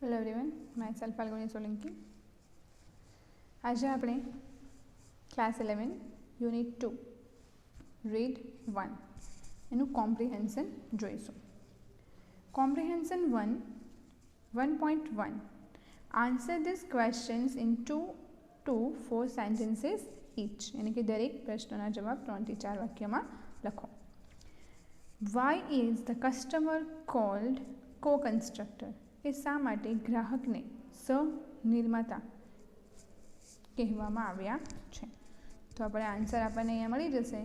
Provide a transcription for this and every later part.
Hello everyone, my self Falguni Solanki. आज આપણે class 11 unit 2 read 1 એનું કોમ્પ્રિહેન્શન જોઈશું. Comprehension 1 1.1 answer this questions in 2 to 4 sentences each, એટલે કે દરેક પ્રશ્નના જવાબ 3 થી 4 વાક્યમાં લખો. Why is the customer called co constructor? એ શા માટે ગ્રાહકને સહ-નિર્માતા કહેવામાં આવ્યા છે? તો આપણે આન્સર આપણને અહીંયા મળી જશે.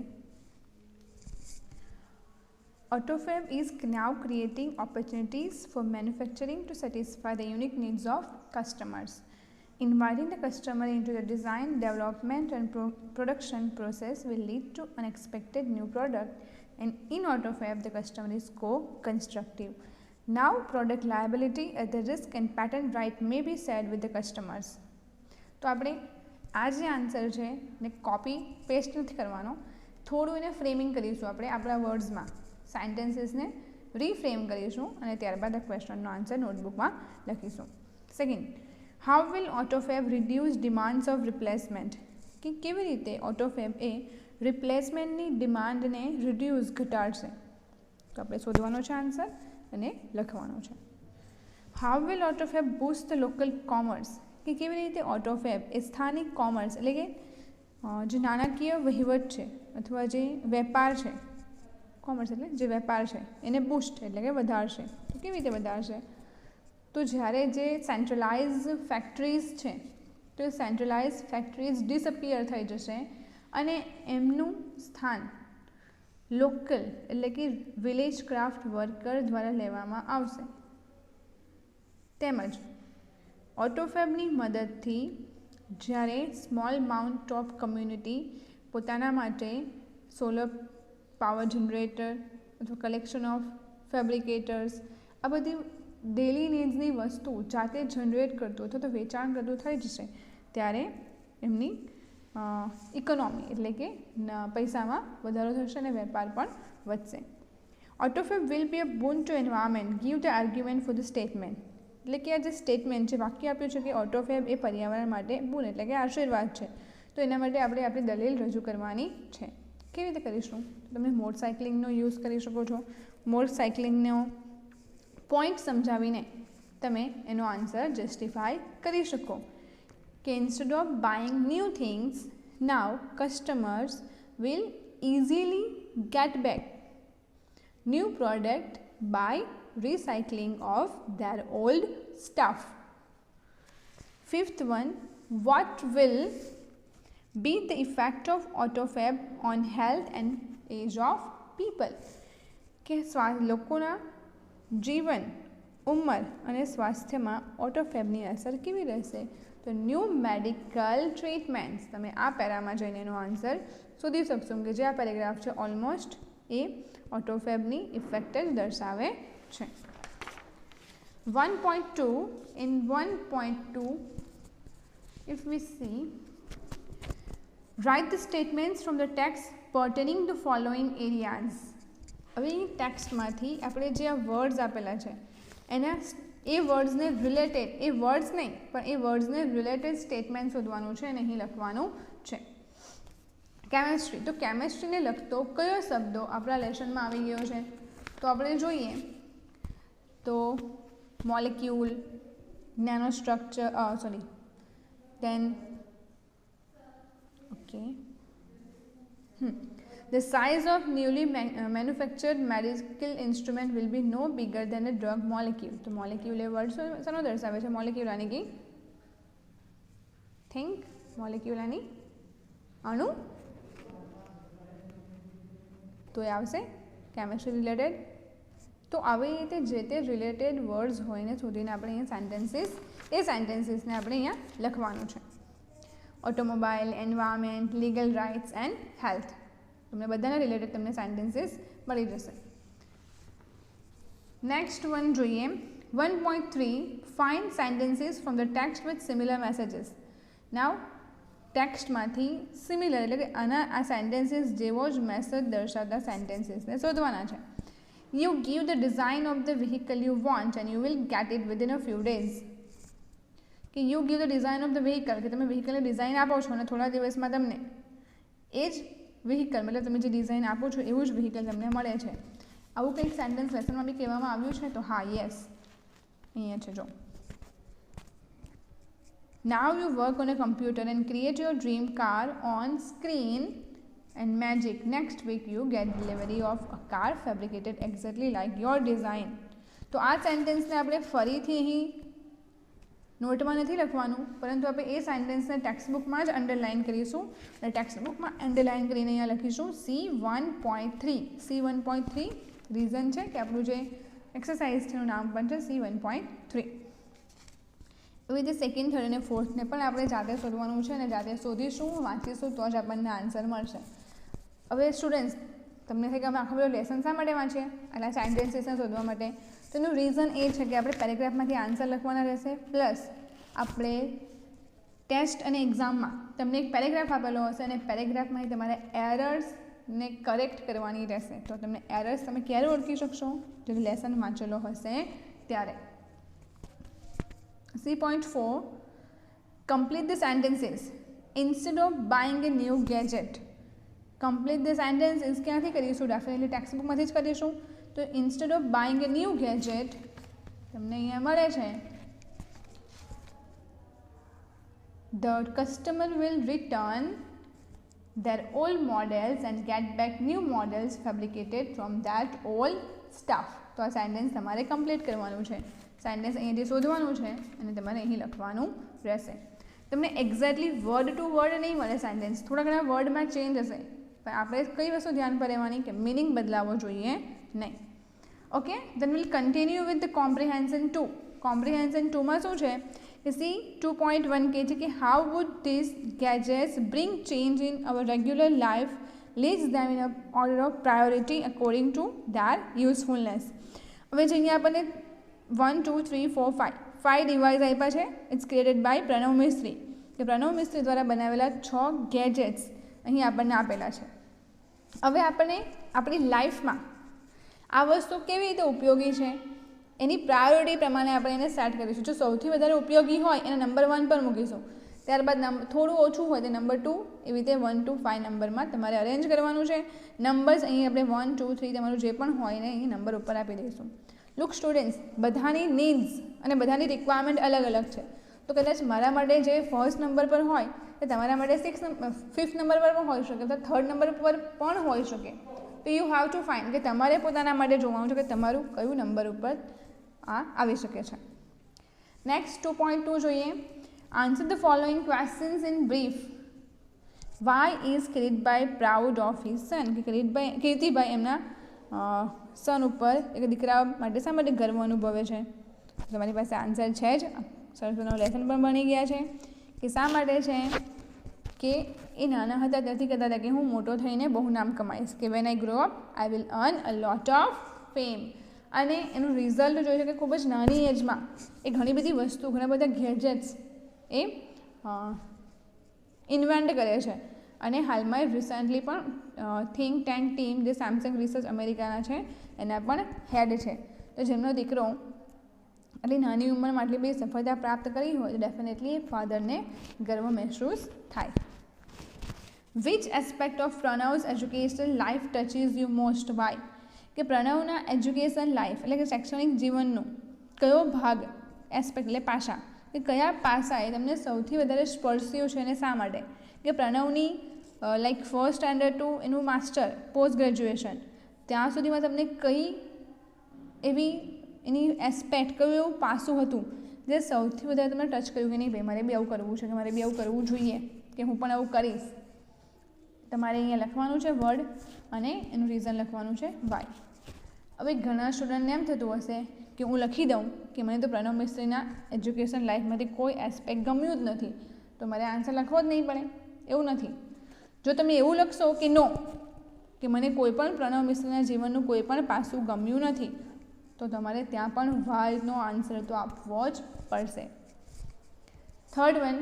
AutoFab is now creating opportunities for manufacturing to satisfy the unique needs of customers. Inviting the customer into the design, development and production process will lead to unexpected new product, and in AutoFab the customer is co-constructive. Now product liability at the risk and patent right may be shared with the customers. તો આપણે આ જે answer છે ને copy paste નથી કરવાનો, થોડું એને ફ્રેમિંગ કરીશું. આપણે આપણા વર્ડ્સમાં સેન્ટેન્સીસને રીફ્રેમ કરીશું અને ત્યારબાદ આ ક્વેશ્ચનનો આન્સર નોટબુકમાં લખીશું. Second, how will Autofab reduce demands of replacement? કે કેવી રીતે ઓટોફેબ એ રિપ્લેસમેન્ટની ડિમાન્ડને રિડ્યુસ ઘટાડશે? તો આપણે શોધવાનો છે આન્સર અને લખવાનો છે. How will Autofab boost the local commerce? કે કેવી રીતે ઓટોફેબ એ સ્થાનિક કોમર્સ એટલે કે જે નાણાકીય વહીવટ છે અથવા જે વેપાર છે, કોમર્સ એટલે જે વેપાર છે એને બૂસ્ટ એટલે કે વધારશે. તો કેવી રીતે વધારશે? તો જ્યારે જે સેન્ટ્રલાઇઝ ફેક્ટરીઝ છે તો એ સેન્ટ્રલાઇઝ ફેક્ટરીઝ ડિસઅપિયર થઈ જશે અને એમનું સ્થાન લોકલ એટલે કે વિલેજ ક્રાફ્ટ વર્કર દ્વારા લેવામાં આવશે. તેમજ ઓટોફેબની મદદથી જ્યારે સ્મોલ માઉન્ટ ટોપ કમ્યુનિટી પોતાના માટે સોલર પાવર જનરેટર અથવા કલેક્શન ઓફ ફેબ્રિકેટર્સ આ બધી ડેલી નીડ્સની વસ્તુ જાતે જનરેટ કરતું અથવા તો વેચાણ કરતું થઈ જશે, ત્યારે એમની ઇકોનોમી એટલે કે પૈસામાં વધારો થશે અને વેપાર પણ વધશે. Autofab will be a boon to environment, give the argument for the statement. એટલે કે આ જે સ્ટેટમેન્ટ છે, વાક્ય આપ્યું છે કે ઓટોફેબ એ પર્યાવરણ માટે બૂન એટલે કે આશીર્વાદ છે, તો એના માટે આપણે આપણી દલીલ રજૂ કરવાની છે. કેવી રીતે કરીશું? તમે મોડ સાયકલિંગનો યુઝ કરી શકો છો. મોડ સાયકલિંગનો પોઈન્ટ સમજાવીને તમે એનો આન્સર જસ્ટિફાય કરી શકો કે instead of buying new things, now customers will easily get back new product by recycling of their old stuff. Fifth one, what will be the effect of AutoFab on health and age of people? કે લોકોના જીવન, ઉંમર અને સ્વાસ્થ્યમાં ઓટોફેબની અસર કેવી રહેશે? તો ન્યૂ મેડિકલ ટ્રીટમેન્ટ્સ. તમે આ પેરામાં જઈને એનો આન્સર શોધી શકશો કે જે આ પેરેગ્રાફ છે ઓલમોસ્ટ એ ઓટોફેબની ઇફેક્ટ જ દર્શાવે છે. 1.2 in 1.2 if we see, write the statements from the text pertaining to following areas. હવે એ ટેક્સ્ટમાંથી આપણે જે આ વર્ડ્સ આપેલા છે એના એ વર્ડ્સને રિલેટેડ, એ વર્ડ્સ નહીં પણ એ વર્ડ્સને રિલેટેડ સ્ટેટમેન્ટ શોધવાનું છે અને અહીં લખવાનું છે. કેમેસ્ટ્રી, તો કેમેસ્ટ્રીને લગતો કયો શબ્દો આપણા લેસનમાં આવી ગયો છે? તો આપણે જોઈએ તો molecule, nano structure, then okay, the size of newly manufactured medical instrument will be no bigger than a drug molecule. તો મોલેક્યુલ એ વર્ડ શાનો દર્શાવે છે? મોલેક્યુલ આની કી થિંક, મોલેક્યુલ આની અણુ, તો એ આવશે કેમેસ્ટ્રી રિલેટેડ. તો આવી રીતે જે તે રિલેટેડ વર્ડ્સ હોય ને શોધીને આપણે અહીંયા એ સેન્ટેન્સીસને આપણે અહીંયા લખવાનું છે. Automobile, environment, legal rights and health, તમને બધાના રિલેટેડ તમને સેન્ટેન્સીસ મળી જશે. નેક્સ્ટ વન જોઈએ 1.3 find sentences from the text with similar messages. Now ટેક્સ્ટમાંથી સિમિલર એટલે કે આ સેન્ટેન્સીસ જેવો જ મેસેજ દર્શાવતા સેન્ટેન્સીસને શોધવાના છે. You give the design of the vehicle you want and you will get it within a few days. કે you give the design of the vehicle, કે તમે વ્હીકલની ડિઝાઇન આપો છો અને થોડા દિવસમાં તમને એ જ વ્હીકલ મતલબ તમે જે ડિઝાઇન આપો છો એવું જ વ્હીકલ તમને મળે છે. આવું કંઈક સેન્ટેન્સ લેસનમાં બી કહેવામાં આવ્યું છે. તો હા, યસ, અહીંયા છે જો. Now you work on a computer and create your dream car on screen and magic. Next week you get delivery of a car fabricated exactly like your design. તો આ સેન્ટેન્સને આપણે ફરીથી અહીં નોટમાં નથી લખવાનું, પરંતુ આપણે એ સેન્ટેન્સને ટેક્સ્ટબુકમાં જ અંડરલાઇન કરીશું અને ટેક્સ્ટબુકમાં અંડરલાઇન કરીને અહીંયા લખીશું C1.3. C1.3 રીઝન છે કે આપણું જે એક્સરસાઇઝ છે એનું નામ પણ છે C1.3. એવી રીતે સેકન્ડ, થર્ડ અને ફોર્થને પણ આપણે જાતે શોધવાનું છે અને જાતે શોધીશું, વાંચીશું તો જ આપણને આન્સર મળશે. હવે સ્ટુડન્ટ્સ, તમને થાય કે અમે આખો બધો લેસન શા માટે વાંચીએ? આટલા સેન્ટેન્સીસને શોધવા માટે. તો એનું રીઝન એ છે કે આપણે પેરેગ્રાફમાંથી આન્સર લખવાના રહેશે, પ્લસ આપણે ટેસ્ટ અને એક્ઝામમાં તમને એક પેરેગ્રાફ આપેલો હશે અને પેરેગ્રાફમાંથી તમારે એરર્સને કરેક્ટ કરવાની રહેશે. તો તમને એરર્સ તમે ક્યારે ઓળખી શકશો? જ્યારે લેસન વાંચેલો હશે ત્યારે. C.4 complete the sentences instead of buying a new gadget. Complete the sentences ક્યાંથી કરીશું? ડેફિનેટલી ટેક્સ્ટબુકમાંથી જ કરીશું. તો instead of buying a new gadget તમને અહીંયા મળે છે the customer will return their old models and get back new models fabricated from that old stuff. તો આ સેન્ટેન્સ તમારે કમ્પ્લીટ કરવાનું છે. સેન્ટેન્સ અહીંયાથી શોધવાનું છે અને તમારે અહીં લખવાનું રહેશે. તમને એક્ઝેક્ટલી વર્ડ ટુ વર્ડ નહીં મળે સેન્ટેન્સ, થોડા ઘણા વર્ડમાં ચેન્જ હશે, પણ આપણે કઈ વસ્તુ ધ્યાન પર રહેવાની કે મિનિંગ બદલાવો જોઈએ નહીં. Okay, then will continue with the comprehension 2. Comprehension 2માં શું છે કે C2.1 કહે છે કે how would this gadgets bring change in our regular life, leads them in order of priority according to their usefulness. હવે જે અહીંયા આપણને 1, 2, 3, 4, 5 ડિવાઇસ આપ્યા છે. ઇટ્સ ક્રિએટેડ બાય પ્રણવ મિસ્ત્રી, કે પ્રણવ મિસ્ત્રી દ્વારા બનાવેલા 6 ગેજેટ્સ અહીં આપણને આપેલા છે. હવે આપણને આપણી લાઈફમાં આ વસ્તુ કેવી રીતે ઉપયોગી છે એની પ્રાયોરિટી પ્રમાણે આપણે એને સેટ કરીશું. જો સૌથી વધારે ઉપયોગી હોય એને નંબર 1 પર મૂકીશું, ત્યારબાદ થોડું ઓછું હોય તો નંબર 2, એવી રીતે 1 to 5 નંબરમાં તમારે અરેન્જ કરવાનું છે. નંબર્સ અહીં આપણે 1, 2, 3 તમારું જે પણ હોય ને અહીં નંબર ઉપર આપી દઈશું. લુક સ્ટુડન્ટ્સ, બધાની નીડ્સ અને બધાની રિક્વાયરમેન્ટ અલગ અલગ છે. તો કદાચ મારા માટે જે ફર્સ્ટ નંબર પર હોય તે તમારા માટે 5th નંબર પર પણ હોઈ શકે, તો 3rd નંબર પર પણ હોઈ શકે. તો યુ હેવ ટુ ફાઇન્ડ કે તમારે પોતાના માટે જોવાનું છે કે તમારું કયું નંબર ઉપર આ આવી શકે છે. નેક્સ્ટ 2.2 જોઈએ. Answer the following questions in brief. Why is Kiritbhai proud of his son, કે કીર્તિભાઈ એમના સન ઉપર એક દીકરા માટે શા માટે ગર્વ અનુભવે છે? તમારી પાસે આન્સર છે જ, સરસનો લેસન પણ બની ગયા છે કે શા માટે છે. કે એ નાના હતા ત્યારથી કહેતા હતા કે હું મોટો થઈને બહુ નામ કમાઈશ, કે when I grow up I will earn a lot of fame. અને એનું રિઝલ્ટ જોઈએ છે કે ખૂબ જ નાની એજમાં એ ઘણી બધી વસ્તુ, ઘણા બધા ગેજેટ્સ એ ઇન્વેન્ટ કરે છે. અને હાલમાં રિસેન્ટલી પણ થિંક ટેન્ક ટીમ જે સેમસંગ રિસર્ચ અમેરિકાના છે એના પણ હેડ છે. તો જેમનો દીકરો આટલી નાની ઉંમરમાં આટલી બધી સફળતા પ્રાપ્ત કરી હોય તો ડેફિનેટલી ફાધરને ગર્વ મહેસૂસ થાય. Which aspect of Pranav's educational life touches you most? Why? કે પ્રણવના એજ્યુકેશન લાઈફ એટલે કે શૈક્ષણિક જીવનનો કયો ભાગ, એસ્પેક્ટ એટલે પાસા, કે કયા પાસાએ તમને સૌથી વધારે સ્પર્શ્યું છે અને શા માટે? કે પ્રણવની લાઈક ફર્સ્ટ સ્ટેન્ડર્ડ ટુ એનું માસ્ટર પોસ્ટ ગ્રેજ્યુએશન ત્યાં સુધીમાં તમને કઈ એવી એની એસ્પેક્ટ, કયું એવું પાસું હતું જે સૌથી વધારે તમને ટચ કર્યું કે નહીં ભાઈ મારે બી આવું કરવું છે, કે મારે બી આવું કરવું જોઈએ, કે હું પણ આવું કરીશ? તમારે અહીંયા લખવાનું છે વર્ડ અને એનું રીઝન લખવાનું છે વાય. હવે ઘણા સ્ટુડન્ટને એમ થતું હશે કે હું લખી દઉં કે મને તો પ્રણવ મિસ્ત્રીના એજ્યુકેશન લાઈફમાંથી કોઈ એસ્પેક્ટ ગમ્યું જ નથી, તો મારે આન્સર લખવો જ નહીં પડે. એવું નથી. જો તમે એવું લખશો કે નો, કે મને કોઈ પણ પ્રણવ મિસ્ત્રીના જીવનનું કોઈ પણ પાસું ગમ્યું નથી, તો તમારે ત્યાં પણ વાયનો આન્સર તો આપવો જ પડશે. Third one,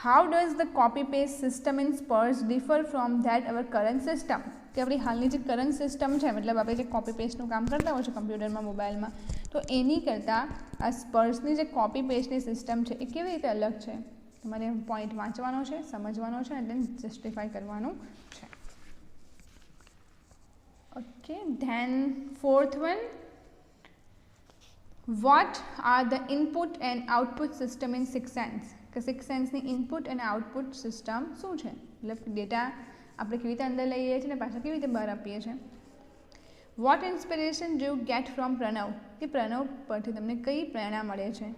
how does the copy paste system in Spurs differ from that our current system, કે આપણી હાલની જે કરંટ સિસ્ટમ છે, મતલબ આપણે જે કોપી પેસ્ટનું કામ કરતા હોય છે કમ્પ્યુટરમાં, મોબાઈલમાં, તો એની કરતાં આ સ્પર્સની જે કોપી પેસ્ટની સિસ્ટમ છે એ કેવી રીતે અલગ છે. તમારે પોઈન્ટ વાંચવાનો છે, સમજવાનો છે અને તેને જસ્ટિફાઈ કરવાનું છે. Okay, then fourth one, what are the input and output system in six sense, કે સિક્સ સેન્સની ઇનપુટ અને આઉટપુટ સિસ્ટમ શું છે, મતલબ ડેટા આપણે કેવી રીતે અંદર લઈએ છીએ ને પાછા કેવી રીતે બહાર આપીએ છીએ. What inspiration do you get from Pranav, કે પ્રણવ પરથી તમને કઈ પ્રેરણા મળે છે.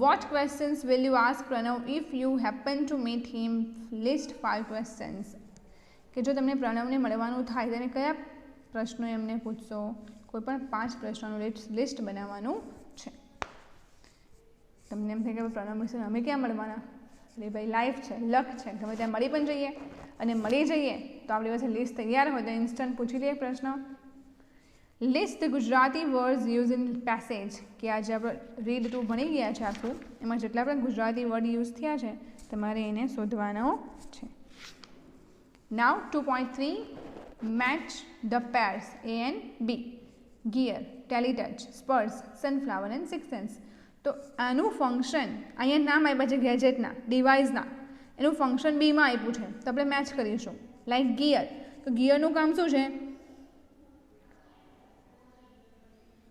What questions will you ask Pranav if you happen to meet him, list 5 questions, કે જો તમને પ્રણવને મળવાનું થાય તેને કયા પ્રશ્નો એમને પૂછશો, કોઈ પણ 5 પ્રશ્નોનું લિસ્ટ બનાવવાનું છે. તમને એમ થાય કે પ્રણવ મળશે અમે ક્યાં મળવાના, એટલે ભાઈ લાઈફ છે, લક છે, ગમે ત્યાં મળી પણ જઈએ, અને મળી જઈએ તો આપણી પાસે લિસ્ટ તૈયાર હોય તો ઇન્સ્ટન્ટ પૂછી લઈએ પ્રશ્ન. List the Gujarati words use in passage, કે આજે આપણે રીડ ટુ ભણી ગયા છે આખું, એમાં જેટલા પણ ગુજરાતી વર્ડ યુઝ થયા છે તમારે એને શોધવાનો છે. Now 2.3, match the pairs A and B, gear, Teletouch, Spurs, sunflower and six sense. તો આનું ફંક્શન અહીંયા નામ આપ્યા છે ગેજેટના, ડિવાઇસના, એનું ફંક્શન બીમાં આપ્યું છે તો આપણે મેચ કરીશું. લાઈક ગિયર, તો ગિયરનું કામ શું છે,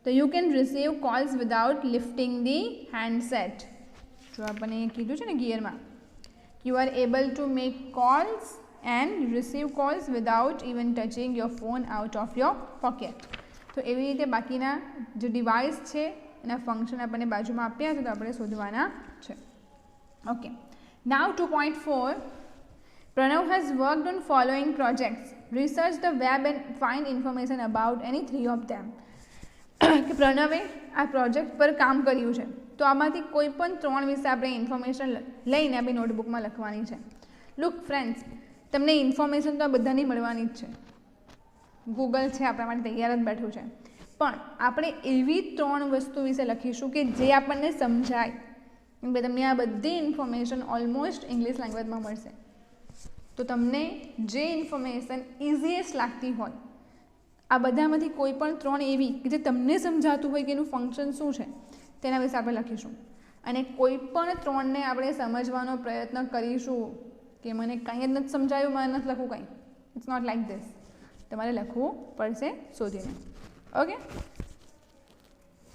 તો you can receive calls without lifting the handset. જો આપણને કીધું છે ને ગિયરમાં, you are able to make calls and receive calls without even touching your phone out of your pocket. તો એવી રીતે બાકીના જે ડિવાઇસ છે એના ફંક્શન આપણને બાજુમાં આપ્યા છે તો આપણે શોધવાના છે. Okay, now 2.4, Pranav has worked on following projects, research the web and find information about any 3 of them. કે પ્રણવે આ પ્રોજેક્ટ પર કામ કર્યું છે તો આમાંથી કોઈ પણ 3 વિશે આપણે ઇન્ફોર્મેશન લઈને આપણી નોટબુકમાં લખવાની છે. લુક ફ્રેન્ડ્સ, તમને ઇન્ફોર્મેશન તો આ બધાની મળવાની જ છે, ગૂગલ છે આપણા માટે તૈયાર જ બેઠું છે, પણ આપણે એવી 3 વસ્તુ વિશે લખીશું કે જે આપણને સમજાય. કેમ કે તમને આ બધી ઇન્ફોર્મેશન ઓલમોસ્ટ ઇંગ્લિશ લેંગ્વેજમાં મળશે, તો તમને જે ઇન્ફોર્મેશન ઇઝીએસ્ટ લાગતી હોય આ બધામાંથી કોઈ પણ 3 એવી કે જે તમને સમજાતું હોય કે એનું ફંક્શન શું છે તેના વિશે આપણે લખીશું. અને કોઈ પણ 3ને આપણે સમજવાનો પ્રયત્ન કરીશું કે મને કંઈ જ નથી સમજાયું, મને નથી લખવું કંઈ, ઇટ્સ નોટ લાઇક ધીસ, તમારે લખવું પડશે શોધીને. ઓકે,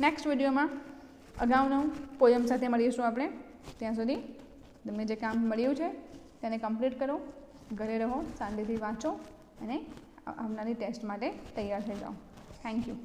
નેક્સ્ટ વિડીયોમાં અગાઉનું પોયમ સાથે મળીશું આપણે. ત્યાં સુધી તમને જે કામ મળ્યું છે તેને કમ્પ્લીટ કરો, ઘરે રહો, શાંતિથી વાંચો અને આવનારી ટેસ્ટ માટે તૈયાર થઈ જાઓ. Thank you.